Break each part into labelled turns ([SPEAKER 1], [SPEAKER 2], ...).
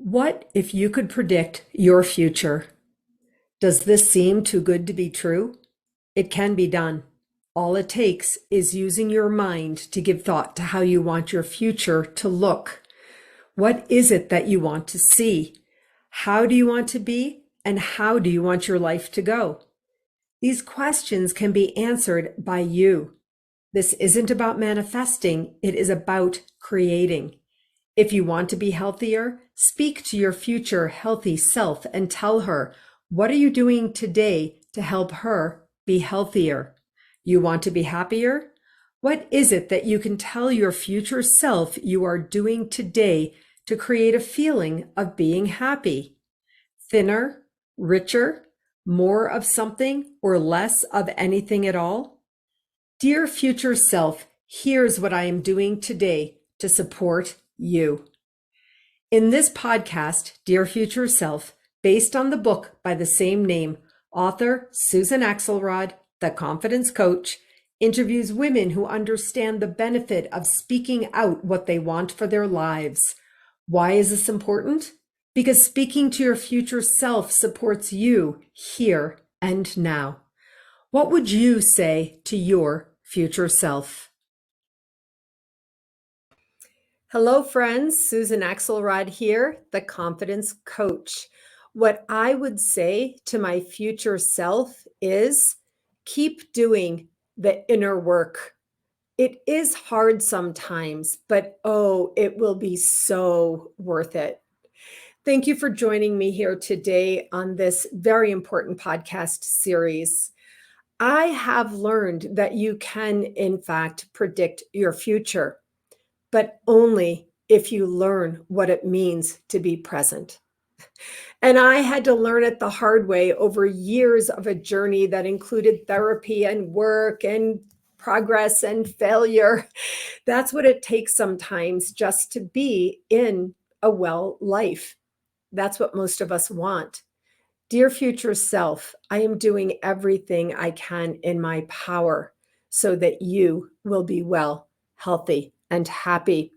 [SPEAKER 1] What if you could predict your future? Does this seem too good to be true? It can be done. All it takes is using your mind to give thought to how you want your future to look. What is it that you want to see? How do you want to be? And how do you want your life to go? These questions can be answered by you. This isn't about manifesting, it is about creating. If you want to be healthier, speak to your future healthy self and tell her, what are you doing today to help her be healthier? You want to be happier? What is it that you can tell your future self you are doing today to create a feeling of being happy? Thinner, richer, more of something, or less of anything at all? Dear future self, here's what I am doing today to support you. In this podcast, Dear Future Self, based on the book by the same name, author Susan Axelrod, the confidence coach, interviews women who understand the benefit of speaking out what they want for their lives. Why is this important? Because speaking to your future self supports you here and now. What would you say to your future self? Hello, friends. Susan Axelrod here, the confidence coach. What I would say to my future self is keep doing the inner work. It is hard sometimes, but oh, it will be so worth it. Thank you for joining me here today on this very important podcast series. I have learned that you can, in fact, predict your future, but only if you learn what it means to be present. And I had to learn it the hard way over years of a journey that included therapy and work and progress and failure. That's what it takes sometimes just to be in a well life. That's what most of us want. Dear future self, I am doing everything I can in my power so that you will be well, healthy, and happy.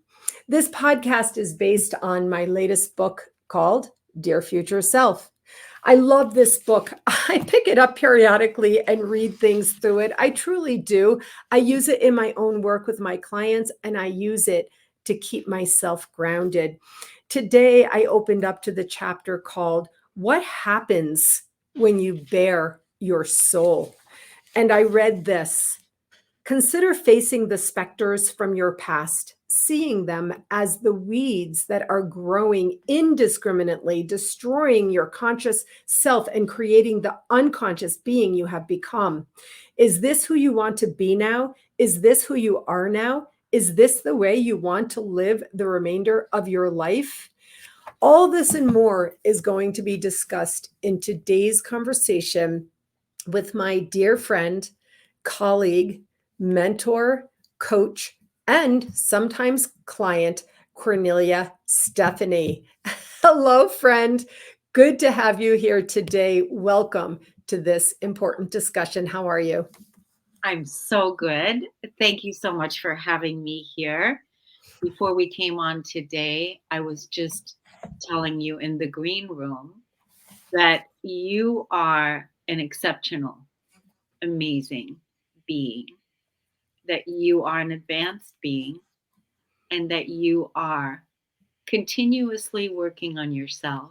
[SPEAKER 1] This podcast is based on my latest book called Dear Future Self. I love this book. I pick it up periodically and read things through it. I truly do. I use it in my own work with my clients, and I use it to keep myself grounded. Today, I opened up to the chapter called What Happens When You Bare Your Soul? And I read this. Consider facing the specters from your past, seeing them as the weeds that are growing indiscriminately, destroying your conscious self and creating the unconscious being you have become. Is this who you want to be now? Is this who you are now? Is this the way you want to live the remainder of your life? All this and more is going to be discussed in today's conversation with my dear friend, colleague, mentor, coach, and sometimes client, Kornelia Stephanie. Hello, friend. Good to have you here today. Welcome to this important discussion. How are you?
[SPEAKER 2] I'm so good. Thank you so much for having me here. Before we came on today, I was just telling you in the green room that you are an exceptional, amazing being, that you are an advanced being, and that you are continuously working on yourself,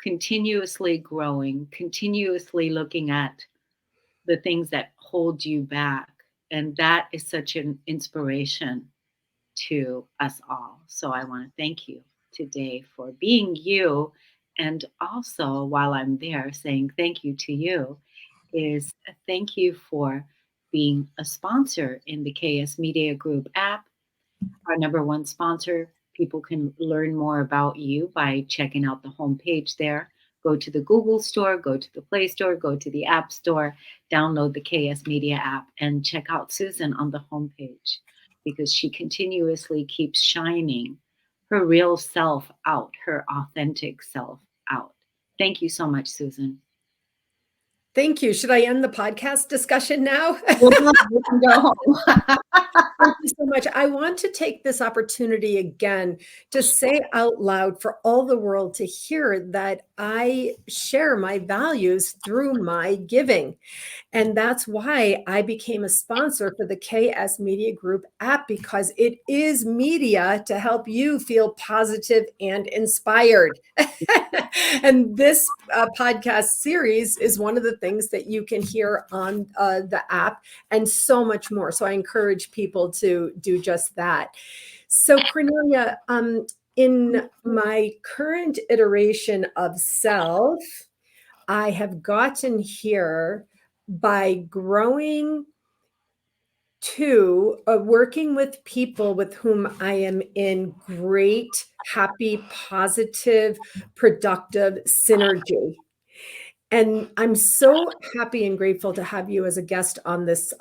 [SPEAKER 2] continuously growing, continuously looking at the things that hold you back. And that is such an inspiration to us all. So I want to thank you today for being you. And also, while I'm there, saying thank you to you is a thank you for being a sponsor in the KS Media Group app, our number one sponsor. People can learn more about you by checking out the homepage there. Go to the Google Store, go to the Play Store, go to the App Store, download the KS Media app, and check out Susan on the homepage because she continuously keeps shining her real self out, her authentic self out. Thank you so much, Susan.
[SPEAKER 1] Thank you. Should I end the podcast discussion now?
[SPEAKER 2] We're done. We can go home.
[SPEAKER 1] Thank you so much. I want to take this opportunity again to say out loud for all the world to hear that I share my values through my giving. And that's why I became a sponsor for the KS Media Group app, because it is media to help you feel positive and inspired. And this podcast series is one of the things that you can hear on the app, and so much more. So I encourage people to do just that. So, Cornelia, in my current iteration of self, I have gotten here by growing to working with people with whom I am in great, happy, positive, productive synergy. And I'm so happy and grateful to have you as a guest on this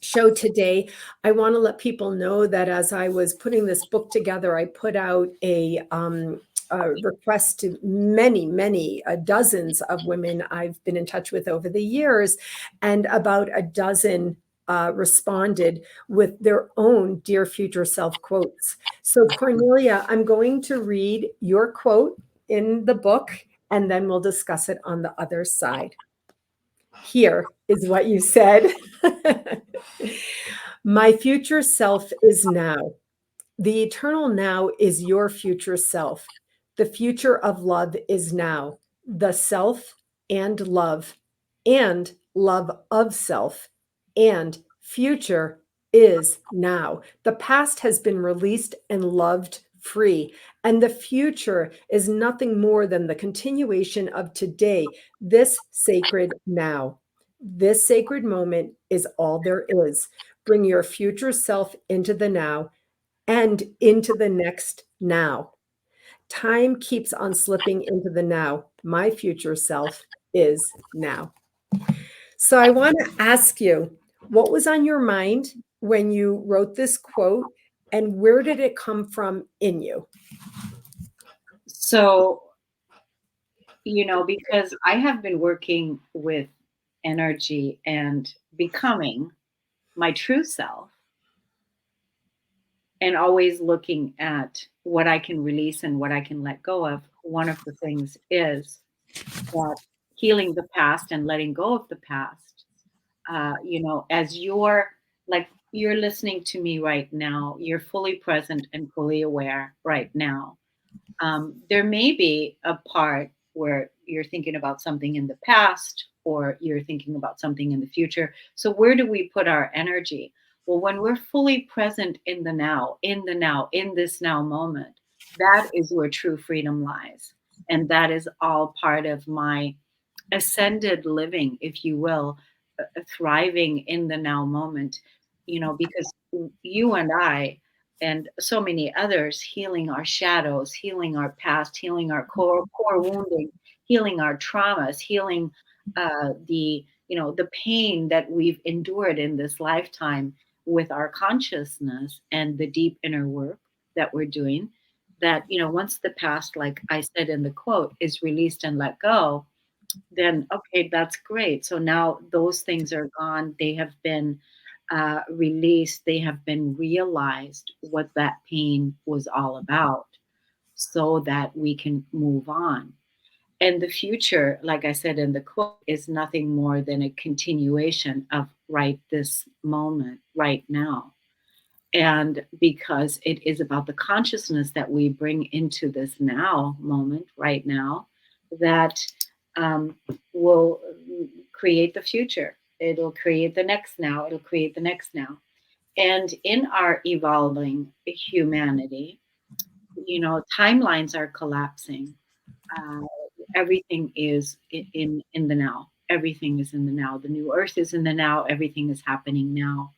[SPEAKER 1] show today. I want to let people know that as I was putting this book together, I put out a request to many dozens of women I've been in touch with over the years, and about a dozen responded with their own Dear Future Self quotes. So, Cornelia, I'm going to read your quote in the book, and then we'll discuss it on the other side. Here is what you said. My future self is now. The eternal now is your future self. The future of love is now. The self and love of self and future is now. The past has been released and loved free, and the future is nothing more than the continuation of today, this sacred now. This sacred moment is all there is. Bring your future self into the now and into the next now. Time keeps on slipping into the now. My future self is now. So I want to ask you, what was on your mind when you wrote this quote, and where did it come from in you?
[SPEAKER 2] So, because I have been working with energy and becoming my true self, and always looking at what I can release and what I can let go of, one of the things is that healing the past and letting go of the past. As you're listening to me right now, you're fully present and fully aware right now. There may be a part where you're thinking about something in the past or you're thinking about something in the future. So, where do we put our energy? Well, when we're fully present in the now, in this now moment, that is where true freedom lies. And that is all part of my ascended living, if you will, thriving in the now moment, because you and I and so many others healing our shadows, healing our past, healing our core wounding, healing our traumas, healing the pain that we've endured in this lifetime with our consciousness and the deep inner work that we're doing. That once the past, like I said in the quote, is released and let go, then okay, that's great. So now those things are gone. They have been released. They have been realized what that pain was all about so that we can move on. And the future, like I said in the quote, is nothing more than a continuation of right this moment, right now. And because it is about the consciousness that we bring into this now moment, right now, that um, will create the future. It'll create the next now. It'll create the next now. And in our evolving humanity, timelines are collapsing. Uh, Everything is in the now. Everything is in the now. The new earth is in the now. Everything is happening now.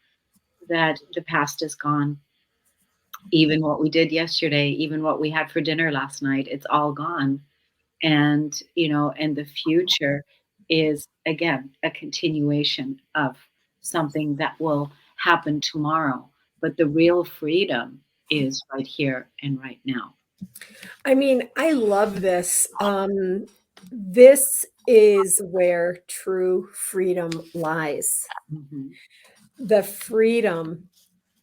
[SPEAKER 2] That the past is gone. Even what we did yesterday, even what we had for dinner last night, it's all gone. And and the future is again a continuation of something that will happen tomorrow, but the real freedom is right here and right now.
[SPEAKER 1] I mean, I love this. This is where true freedom lies.
[SPEAKER 2] Mhm.
[SPEAKER 1] The freedom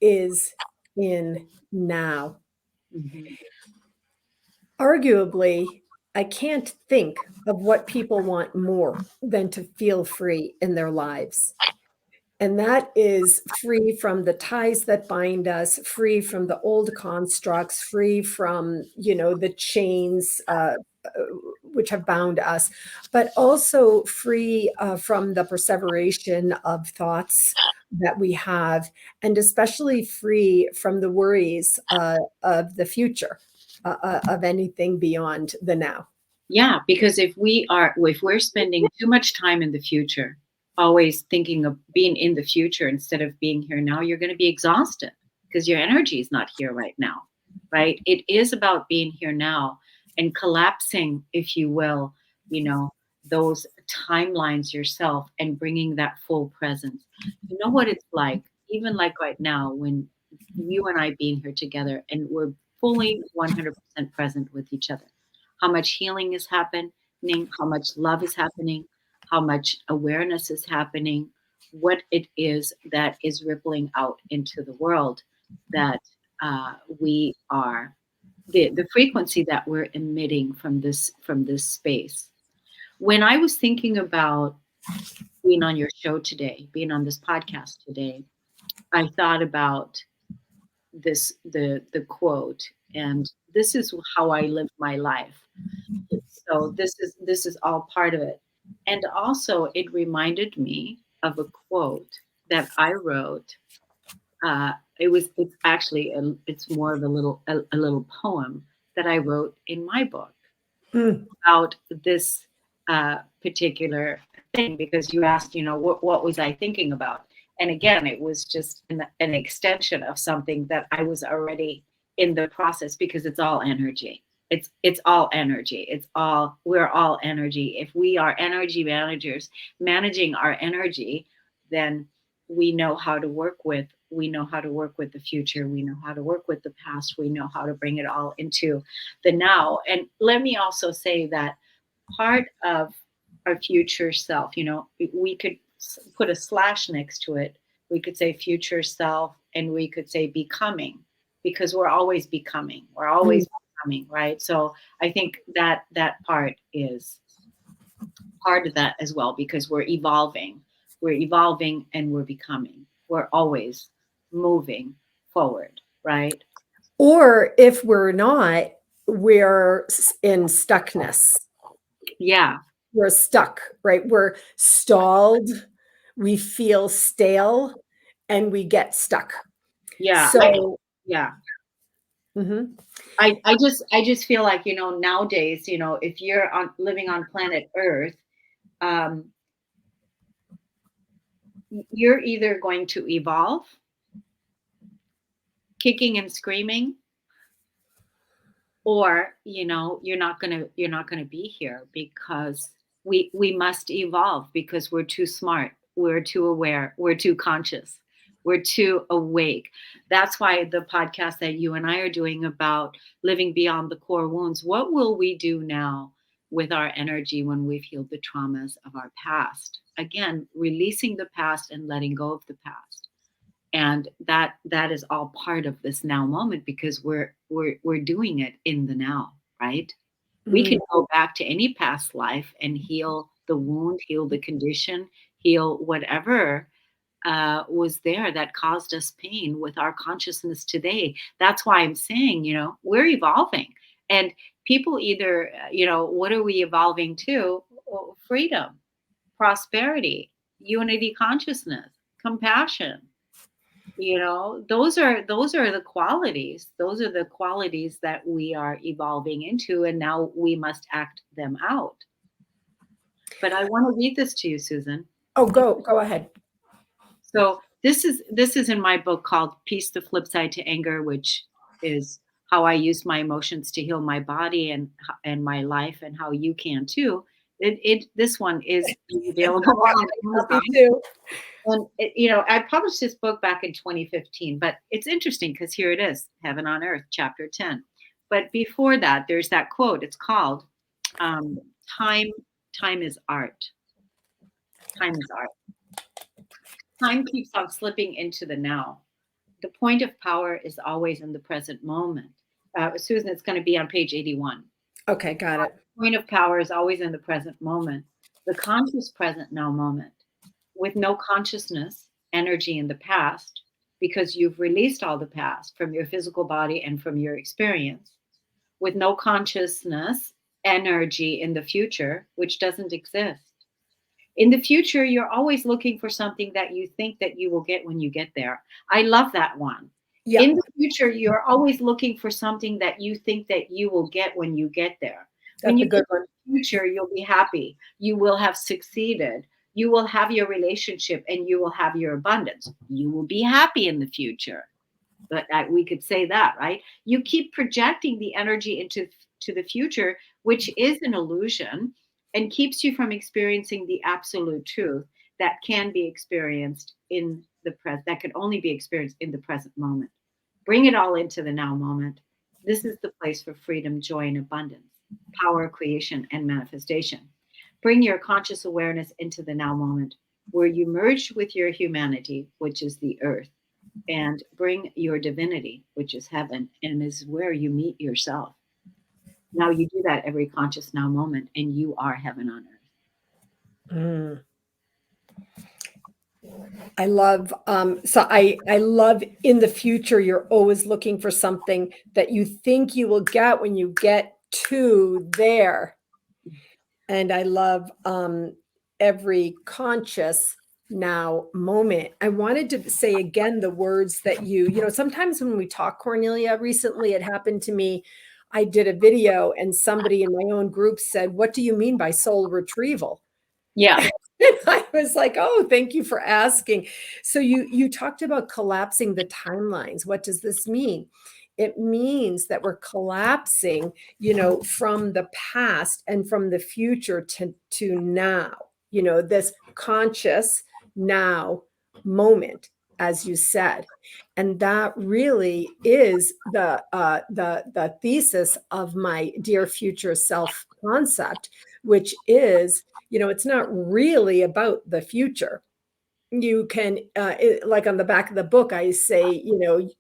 [SPEAKER 1] is in now.
[SPEAKER 2] Mhm.
[SPEAKER 1] Arguably, I can't think of what people want more than to feel free in their lives. And that is free from the ties that bind us, free from the old constructs, free from, the chains which have bound us, but also free from the perseveration of thoughts that we have, and especially free from the worries of the future, of anything beyond the now.
[SPEAKER 2] Yeah, because if we're spending too much time in the future, always thinking of being in the future instead of being here now, you're going to be exhausted because your energy is not here right now, right? It is about being here now and collapsing, if you will, you know, those timelines yourself and bringing that full presence. You know what it's like, even like right now, when you and I being here together and we're fully 100% present with each other, how much healing is happening, how much love is happening, how much awareness is happening, what it is that is rippling out into the world, that we are the frequency that we're emitting from this space. When I was thinking about being on your show today, being on this podcast today, I thought about the quote, and this is how I live my life. So this is all part of it. And also it reminded me of a quote that I wrote. It's actually it's more of a little poem that I wrote in my book
[SPEAKER 1] Mm.
[SPEAKER 2] about this particular thing, because you asked, what was I thinking about? And again, it was just an extension of something that I was already in the process, because it's all energy. It's all energy. We're all energy. If we are energy managers managing our energy, then we know how to work with the future. We know how to work with the past. We know how to bring it all into the now. And let me also say that part of our future self, we could put a slash next to it. We could say future self, and we could say becoming, because we're always becoming. We're
[SPEAKER 1] Mm.
[SPEAKER 2] always becoming, right? So I think that part is part of that as well, because we're evolving. We're evolving and we're becoming. We're always moving forward, right?
[SPEAKER 1] Or if we're not, we're in stuckness.
[SPEAKER 2] Yeah.
[SPEAKER 1] We're stuck, right? We're stalled, we feel stale, and we get stuck.
[SPEAKER 2] Yeah.
[SPEAKER 1] So
[SPEAKER 2] Yeah.
[SPEAKER 1] mhm.
[SPEAKER 2] I just feel like, nowadays, if you're living on planet Earth, um, you're either going to evolve, kicking and screaming, or you're not gonna be here, because we must evolve, because we're too smart, we're too aware, we're too conscious, we're too awake. That's why the podcast that you and I are doing about living beyond the core wounds, what will we do now with our energy when we've healed the traumas of our past? Again, releasing the past and letting go of the past. And that is all part of this now moment, because we're doing it in the now, right? We
[SPEAKER 1] Mm.
[SPEAKER 2] can go back to any past life and heal the wound, heal the condition, heal whatever was there that caused us pain with our consciousness today. That's why I'm saying, we're evolving. And people either, what are we evolving to? Well, freedom, prosperity, unity consciousness, compassion. Those are the qualities. Those are the qualities that we are evolving into, and now we must act them out. But I want to read this to you, Susan.
[SPEAKER 1] Oh, go ahead.
[SPEAKER 2] So this is in my book called Peace: The Flip Side to Anger, which is how I use my emotions to heal my body and my life, and how you can too. This one is available on
[SPEAKER 1] Me
[SPEAKER 2] Amazon.
[SPEAKER 1] too.
[SPEAKER 2] And I published this book back in 2015, but it's interesting because here it is, Heaven on Earth, Chapter 10. But before that, there's that quote. It's called um, "Time Time is art. Time is art. Time keeps on slipping into the now. The point of power is always in the present moment. Susan, it's going to be on page 81.
[SPEAKER 1] Okay, got it.
[SPEAKER 2] Point of power is always in the present moment, the conscious present now moment, with no consciousness, energy in the past, because you've released all the past from your physical body and from your experience, with no consciousness, energy in the future, which doesn't exist. In the future, you're always looking for something that you think that you will get when you get there. I love that one.
[SPEAKER 1] Yeah,
[SPEAKER 2] In the future, you're always looking for something that you think that you will get when you get there. When
[SPEAKER 1] that's a
[SPEAKER 2] you get
[SPEAKER 1] good
[SPEAKER 2] to
[SPEAKER 1] one.
[SPEAKER 2] the future, you'll be happy. You will have succeeded. You will have your relationship and you will have your abundance. You will be happy in the future. But we could say that, right? You keep projecting the energy into to the future, which is an illusion and keeps you from experiencing the absolute truth that can be experienced in the present, that can only be experienced in the present moment. Bring it all into the now moment. This is the place for freedom, joy, and abundance, power, creation, and manifestation. Bring your conscious awareness into the now moment where you merge with your humanity, which is the earth, and bring your divinity, which is heaven, and is where you meet yourself. Now you do that every conscious now moment, and you are heaven on earth.
[SPEAKER 1] Mm. I love I love in the future you're always looking for something that you think you will get when you get to there. And I love every conscious now moment. I wanted to say again the words that sometimes when we talk, Cornelia, recently it happened to me. I did a video and somebody in my own group said, "What do you mean by soul retrieval?"
[SPEAKER 2] Yeah.
[SPEAKER 1] I was like, "Oh, thank you for asking." So you talked about collapsing the timelines. What does this mean? It means that we're collapsing, from the past and from the future to now. This conscious now moment, as you said. And that really is the thesis of my dear future self concept, which is it's not really about the future. You can, like on the back of the book, I say,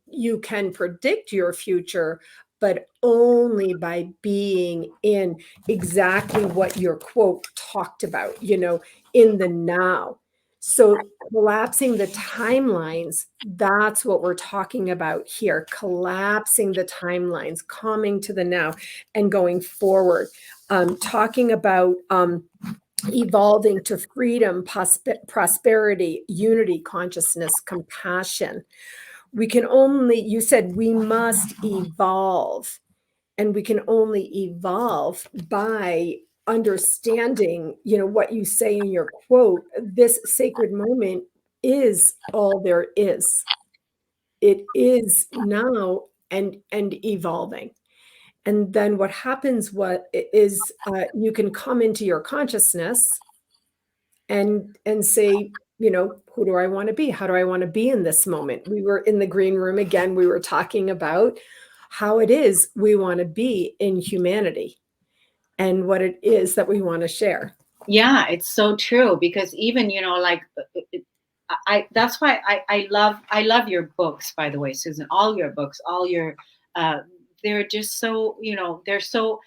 [SPEAKER 1] you can predict your future, but only by being in exactly what your quote talked about, in the now. So collapsing the timelines, that's what we're talking about here. Collapsing the timelines, coming to the now and going forward. Talking about evolving to freedom, prosperity, unity, consciousness, compassion. You said we must evolve, and we can only evolve by understanding, what you say in your quote. This sacred moment is all there is. It is now and evolving. And then what happens, you can come into your consciousness and say, who do I want to be? How do I want to be in this moment? We were in the green room again. We were talking about how it is we want to be in humanity and what it is that we want to share.
[SPEAKER 2] Yeah, it's so true because even, like that's why I love your books, by the way, Susan, all your books, all your uh they're just so, they're so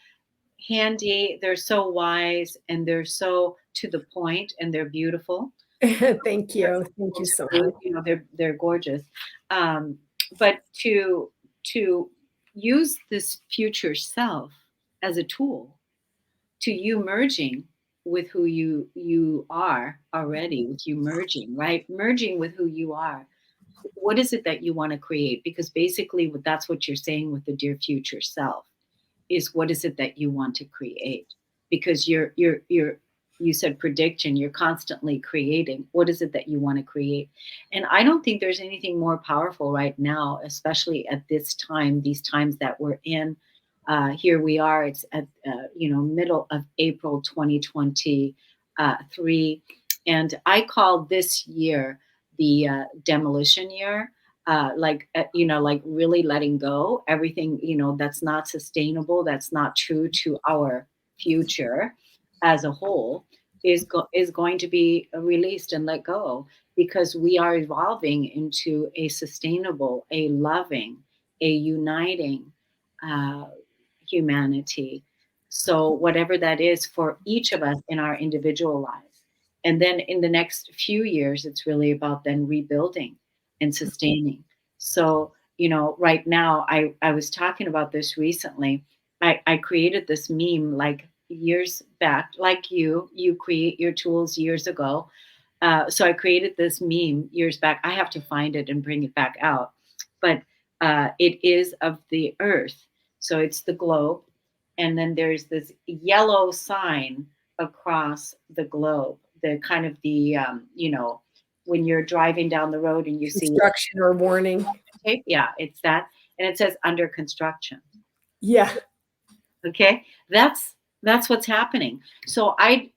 [SPEAKER 2] handy, they're so wise, and they're so to the point, and they're beautiful.
[SPEAKER 1] Thank you. Thank you so much.
[SPEAKER 2] They're gorgeous. Um, but to use this future self as a tool to you merging with who you are already, with you merging, right? Merging with who you are. What is it that you want to create? Because basically, that's what you're saying with the dear future self is what is it that you want to create? Because you said prediction, you're constantly creating. What is it that you want to create? And I don't think there's anything more powerful right now, especially at this time, these times that we're in. Here we are. It's at middle of April 2023, and I call this year the demolition year. Like really letting go everything that's not sustainable, that's not true to our future, as a whole is going to be released and let go, because we are evolving into a sustainable, a loving, a uniting uh, humanity. So whatever that is for each of us in our individual lives. And then in the next few years, it's really about then rebuilding and sustaining. So, right now, I was talking about this recently. I created this meme like years back, like you create your tools years ago. So I created this meme years back. I have to find it and bring it back out. But it is of the earth. So it's the globe. And then there's this yellow sign across the globe, the kind of when you're driving down the road and you see
[SPEAKER 1] Instruction or warning.
[SPEAKER 2] tape. Yeah, it's that. And it says under construction.
[SPEAKER 1] Yeah.
[SPEAKER 2] Okay, that's what's happening. So I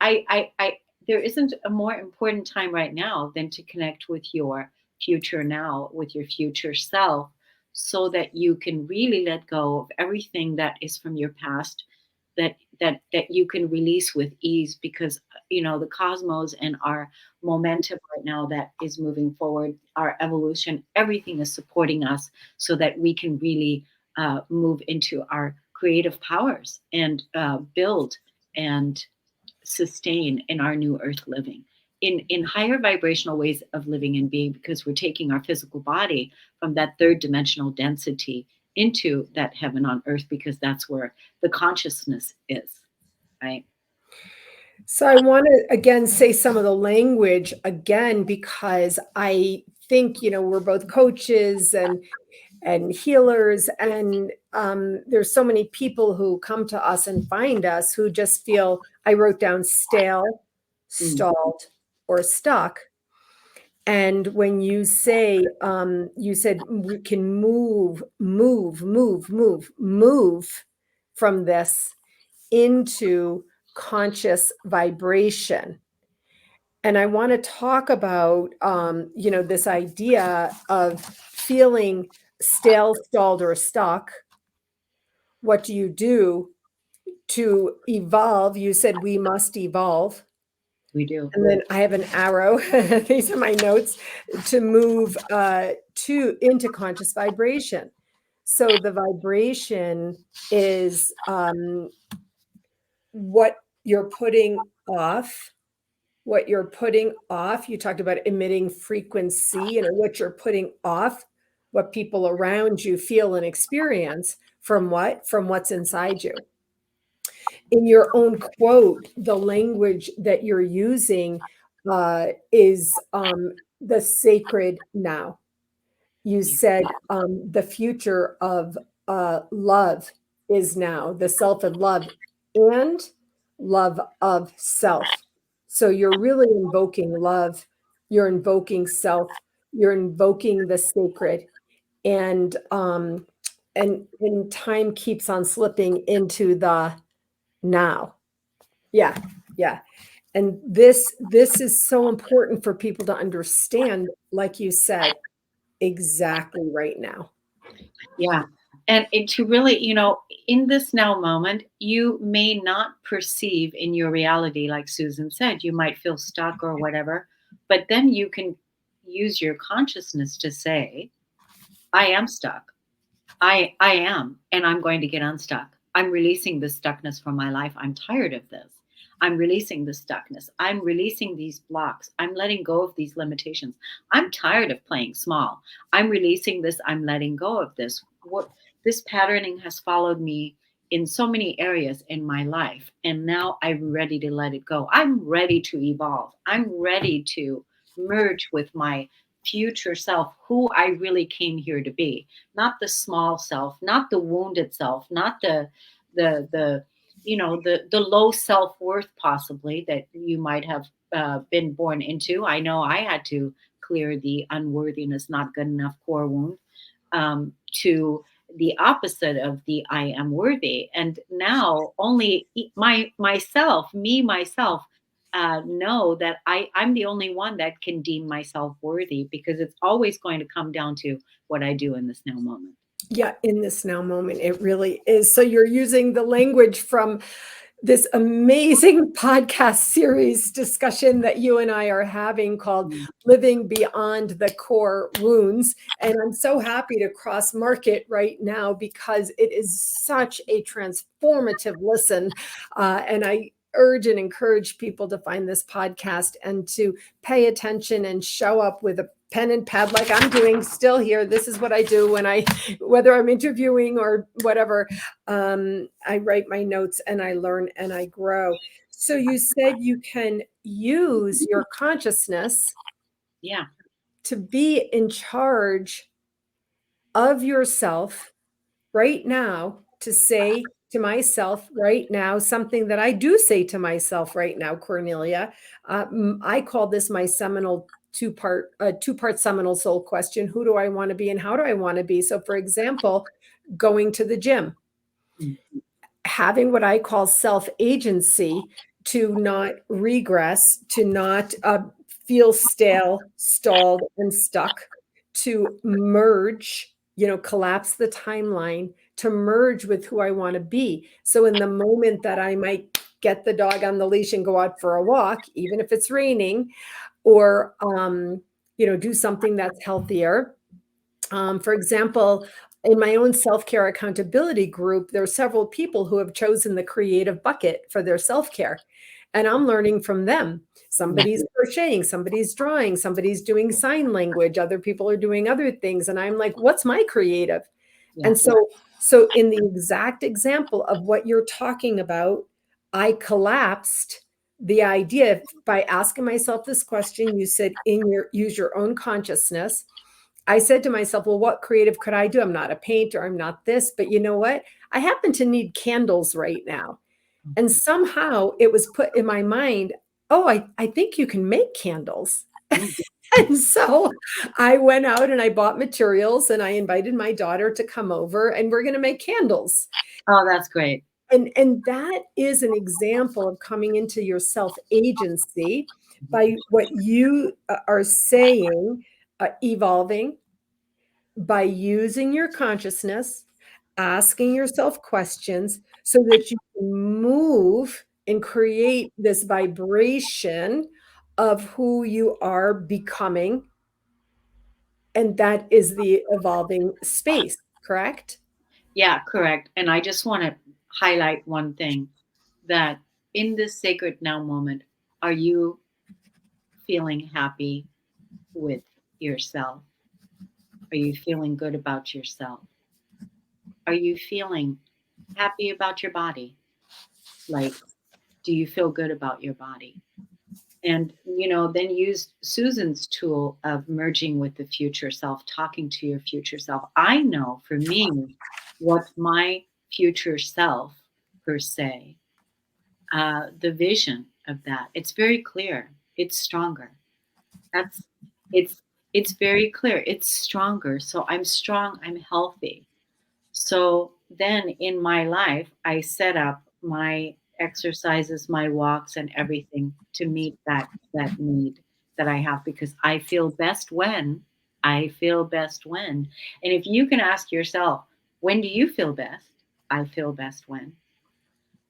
[SPEAKER 2] there isn't a more important time right now than to connect with your future now, with your future self, so that you can really let go of everything that is from your past, that you can release with ease, because the cosmos and our momentum right now that is moving forward, our evolution, everything is supporting us so that we can really move into our creative powers and build and sustain in our new earth living, in higher vibrational ways of living and being, because we're taking our physical body from that third dimensional density into that heaven on earth, because that's where the consciousness is, right?
[SPEAKER 1] So I want to again say some of the language again, because I think, we're both coaches and healers, and there's so many people who come to us and find us who just feel, I wrote down stale,
[SPEAKER 2] Mm,
[SPEAKER 1] stalled, or stuck. And when you say, you said we can move from this into conscious vibration. And I want to talk about, this idea of feeling stale, stalled, or stuck. What do you do to evolve? You said we must evolve.
[SPEAKER 2] we do.
[SPEAKER 1] And then I have an arrow. These are my notes to move into conscious vibration. So the vibration is what you're putting off. What you're putting off. You talked about emitting frequency, and what you're putting off, what people around you feel and experience from what? From what's inside you. In your own quote, the language that you're using is the sacred now. You
[SPEAKER 2] Yeah,
[SPEAKER 1] said the future of love is now, the self and love of self. So you're really invoking love, you're invoking self, you're invoking the sacred, and time keeps on slipping into the now. Yeah, yeah. And this is so important for people to understand, like you said, exactly right now.
[SPEAKER 2] yeah. And to really, in this now moment, you may not perceive in your reality, like Susan said, you might feel stuck or whatever, but then you can use your consciousness to say, I am stuck. I am, and I'm going to get unstuck. I'm releasing the stuckness from my life. I'm tired of this. I'm releasing the stuckness. I'm releasing these blocks. I'm letting go of these limitations. I'm tired of playing small. I'm releasing this. I'm letting go of this. What this patterning has followed me in so many areas in my life, and now I'm ready to let it go. I'm ready to evolve. I'm ready to merge with my future self, who I really came here to be, not the small self, not the wounded self, not the the low self-worth possibly that you might have been born into. I know I had to clear the unworthiness, not good enough core wound, to the opposite of the I am worthy. And now only myself know that I'm the only one that can deem myself worthy, because it's always going to come down to what I do in this now moment.
[SPEAKER 1] Yeah, in this now moment, it really is. So you're using the language from this amazing podcast series discussion that you and I are having called Living Beyond the Core Wounds. And I'm so happy to cross market right now because it is such a transformative listen. And I urge and encourage people to find this podcast and to pay attention and show up with a pen and pad like I'm doing still here. This is what I do whether I'm interviewing or whatever, I write my notes and I learn and I grow. So you said you can use your consciousness to be in charge of yourself right now, to say to myself right now something that I do say to myself right now, Kornelia. I call this my seminal two-part seminal soul question. Who do I want to be and how do I want to be? So for example, going to the gym, having what I call self-agency, to not regress, to not feel stale, stalled, and stuck, to merge, collapse the timeline, to merge with who I want to be. So in the moment that I might get the dog on the leash and go out for a walk, even if it's raining, or do something that's healthier. For example, in my own self-care accountability group, there are several people who have chosen the creative bucket for their self-care. And I'm learning from them. Somebody's crocheting, somebody's drawing, somebody's doing sign language, other people are doing other things. And I'm like, what's my creative? And so in the exact example of what you're talking about, I collapsed the idea by asking myself this question. You said, use your own consciousness. I said to myself, well, what creative could I do? I'm not a painter. I'm not this, but you know what? I happen to need candles right now. And somehow it was put in my mind, oh, I think you can make candles. And so I went out and I bought materials and I invited my daughter to come over and we're going to make candles.
[SPEAKER 2] Oh, that's great.
[SPEAKER 1] And that is an example of coming into your self-agency by what you are saying, evolving, by using your consciousness, asking yourself questions so that you can move and create this vibration of who you are becoming. And that is the evolving space, correct?
[SPEAKER 2] Yeah, correct. And I just want to highlight one thing, that in this sacred now moment, are you feeling happy with yourself? Are you feeling good about yourself? Are you feeling happy about your body? Like, do you feel good about your body? And, then use Susan's tool of merging with the future self, talking to your future self. I know for me, what my future self, per se, the vision of that, it's very clear. It's stronger. That's it's very clear. It's stronger. So I'm strong. I'm healthy. So then in my life, I set up my exercises, my walks, and everything to meet that need that I have, because I feel best when I feel best when. And if you can ask yourself, when do you feel best? I feel best when.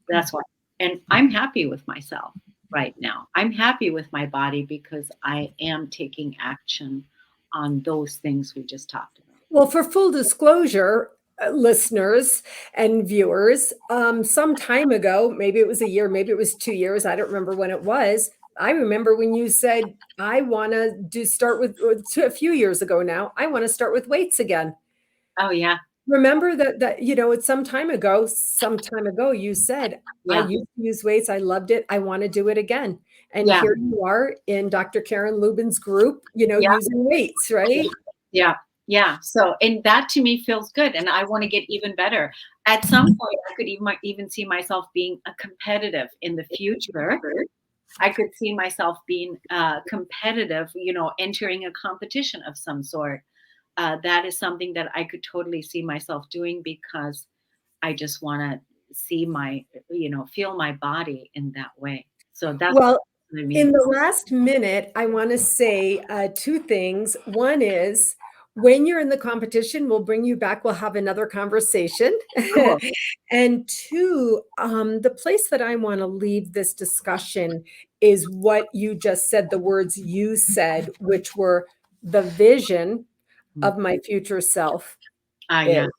[SPEAKER 2] That's why. And I'm happy with myself right now. I'm happy with my body because I am taking action on those things we just talked about.
[SPEAKER 1] Well, for full disclosure, listeners and viewers, some time ago, maybe it was a year, maybe it was 2 years, I don't remember when it was. I remember when you said, I want to start with, a few years ago now, I want to start with weights again.
[SPEAKER 2] Oh, yeah.
[SPEAKER 1] Remember that it's some time ago you said, I used to use weights. I loved it. I want to do it again. And here you are in Dr. Karen Lubin's group, using weights, right?
[SPEAKER 2] Yeah. Yeah. So, and that to me feels good. And I want to get even better. At some point, I could even see myself being a competitive in the future. I could see myself being competitive, entering a competition of some sort. That is something that I could totally see myself doing, because I just want to see feel my body in that way. So that's
[SPEAKER 1] well,
[SPEAKER 2] what I mean.
[SPEAKER 1] In the last minute, I want to say two things. One is, when you're in the competition, we'll bring you back. We'll have another conversation.
[SPEAKER 2] Cool.
[SPEAKER 1] And two, the place that I want to leave this discussion is what you just said, the words you said, which were the vision of my future self
[SPEAKER 2] Yeah.
[SPEAKER 1] is.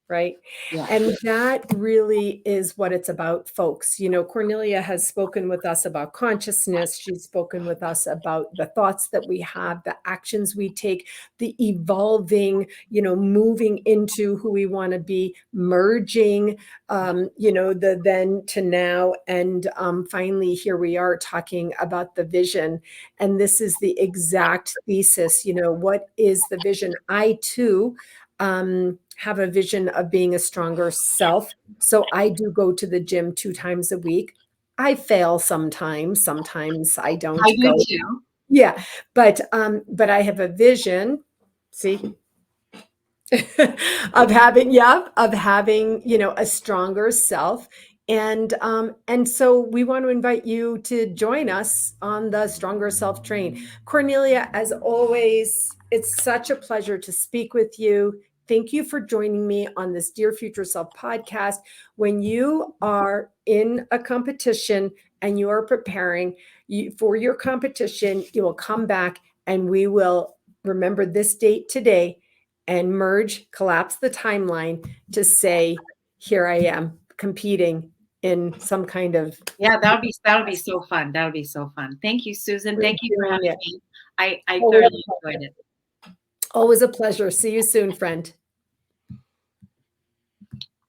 [SPEAKER 1] Right.
[SPEAKER 2] Yeah.
[SPEAKER 1] And that really is what it's about, folks. You know, Kornelia has spoken with us about consciousness. She's spoken with us about the thoughts that we have, the actions we take, the evolving, you know, moving into who we want to be, merging, you know, the then to now. And finally, here we are talking about the vision. And this is the exact thesis. You know, what is the vision? I too, have a vision of being a stronger self. So I do go to the gym 2 times a week. I fail sometimes. Sometimes I don't
[SPEAKER 2] I do
[SPEAKER 1] go.
[SPEAKER 2] too.
[SPEAKER 1] Yeah, but I have a vision. See, of having, you know, a stronger self. And so we want to invite you to join us on the Stronger Self Train. Kornelia, as always, it's such a pleasure to speak with you. Thank you for joining me on this Dear Future Self podcast. When you are in a competition and you are preparing for your competition, you will come back and we will remember this date today and merge, collapse the timeline to say, here I am competing in some kind of.
[SPEAKER 2] Yeah, that would be so fun. That would be so fun. Thank you, Susan. Thank you for
[SPEAKER 1] Doing
[SPEAKER 2] having
[SPEAKER 1] it.
[SPEAKER 2] me. I
[SPEAKER 1] Always
[SPEAKER 2] thoroughly enjoyed it.
[SPEAKER 1] always a pleasure. See you soon, friend.